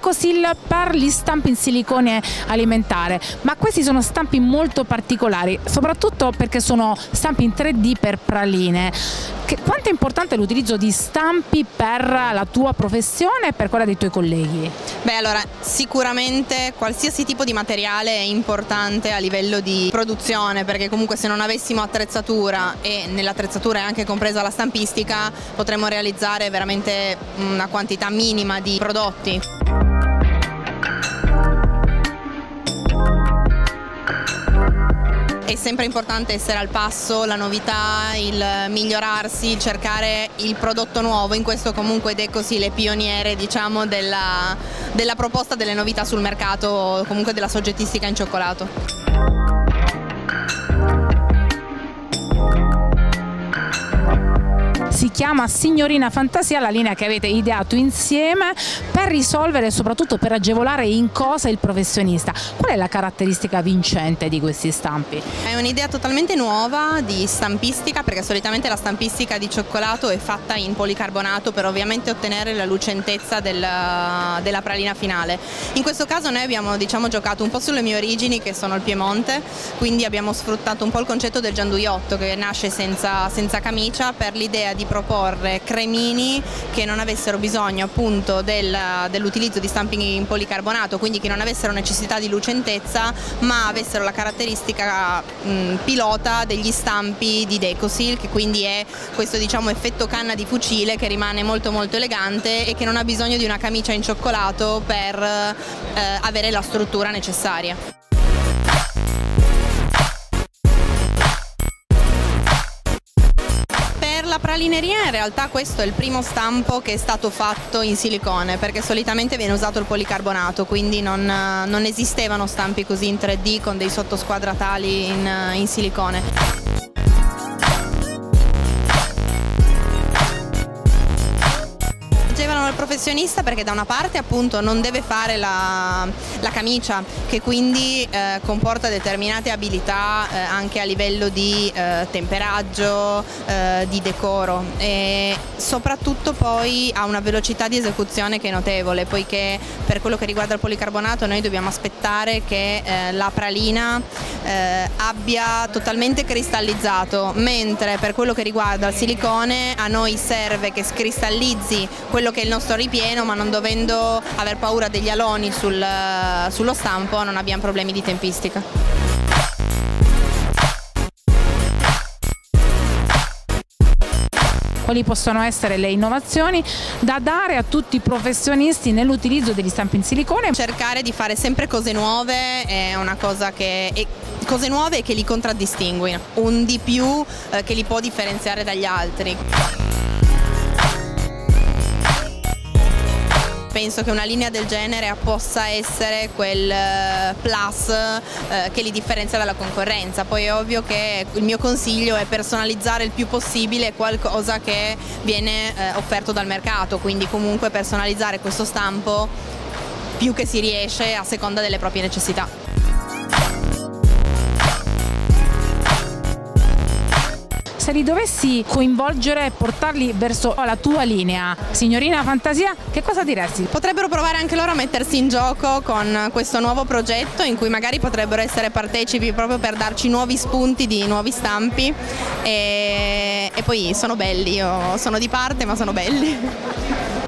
Decosil per gli stampi in silicone alimentare, ma questi sono stampi molto particolari, soprattutto perché sono stampi in 3D per praline. Quanto è importante l'utilizzo di stampi per la tua professione e per quella dei tuoi colleghi? Beh, allora, sicuramente qualsiasi tipo di materiale è importante a livello di produzione, perché comunque se non avessimo attrezzatura, e nell'attrezzatura è anche compresa la stampistica, potremmo realizzare veramente una quantità minima di prodotti. È sempre importante essere al passo, la novità, il migliorarsi, il cercare il prodotto nuovo. In questo comunque Decosil è pioniere, diciamo, della proposta delle novità sul mercato, comunque della soggettistica in cioccolato. Si chiama Signorina Fantasia, la linea che avete ideato insieme per risolvere e soprattutto per agevolare in cosa il professionista. Qual è la caratteristica vincente di questi stampi? È un'idea totalmente nuova di stampistica, perché solitamente la stampistica di cioccolato è fatta in policarbonato per ovviamente ottenere la lucentezza della pralina finale. In questo caso noi abbiamo, diciamo, giocato un po' sulle mie origini, che sono il Piemonte, quindi abbiamo sfruttato un po' il concetto del gianduiotto, che nasce senza camicia, per l'idea di proporre cremini che non avessero bisogno appunto dell'utilizzo di stampi in policarbonato, quindi che non avessero necessità di lucentezza, ma avessero la caratteristica pilota degli stampi di Decosil, che quindi è questo, diciamo, effetto canna di fucile che rimane molto molto elegante e che non ha bisogno di una camicia in cioccolato per avere la struttura necessaria. La pralineria in realtà questo è il primo stampo che è stato fatto in silicone, perché solitamente viene usato il policarbonato, quindi non esistevano stampi così in 3D con dei sottosquadratali in silicone. Il professionista perché da una parte appunto non deve fare la camicia, che quindi comporta determinate abilità anche a livello di temperaggio, di decoro, e soprattutto poi ha una velocità di esecuzione che è notevole, poiché per quello che riguarda il policarbonato noi dobbiamo aspettare che la pralina abbia totalmente cristallizzato, mentre per quello che riguarda il silicone a noi serve che scristallizzi quello che è il nostro ripieno, ma non dovendo aver paura degli aloni sullo stampo non abbiamo problemi di tempistica. Quali possono essere le innovazioni da dare a tutti i professionisti nell'utilizzo degli stampi in silicone? Cercare di fare sempre cose nuove è una cosa cose nuove che li contraddistinguono, un di più che li può differenziare dagli altri. Penso che una linea del genere possa essere quel plus che li differenzia dalla concorrenza. Poi è ovvio che il mio consiglio è personalizzare il più possibile qualcosa che viene offerto dal mercato, quindi comunque personalizzare questo stampo più che si riesce a seconda delle proprie necessità. Se li dovessi coinvolgere e portarli verso la tua linea, Signorina Fantasia, che cosa diresti? Potrebbero provare anche loro a mettersi in gioco con questo nuovo progetto, in cui magari potrebbero essere partecipi proprio per darci nuovi spunti di nuovi stampi, e poi sono belli, io sono di parte ma sono belli.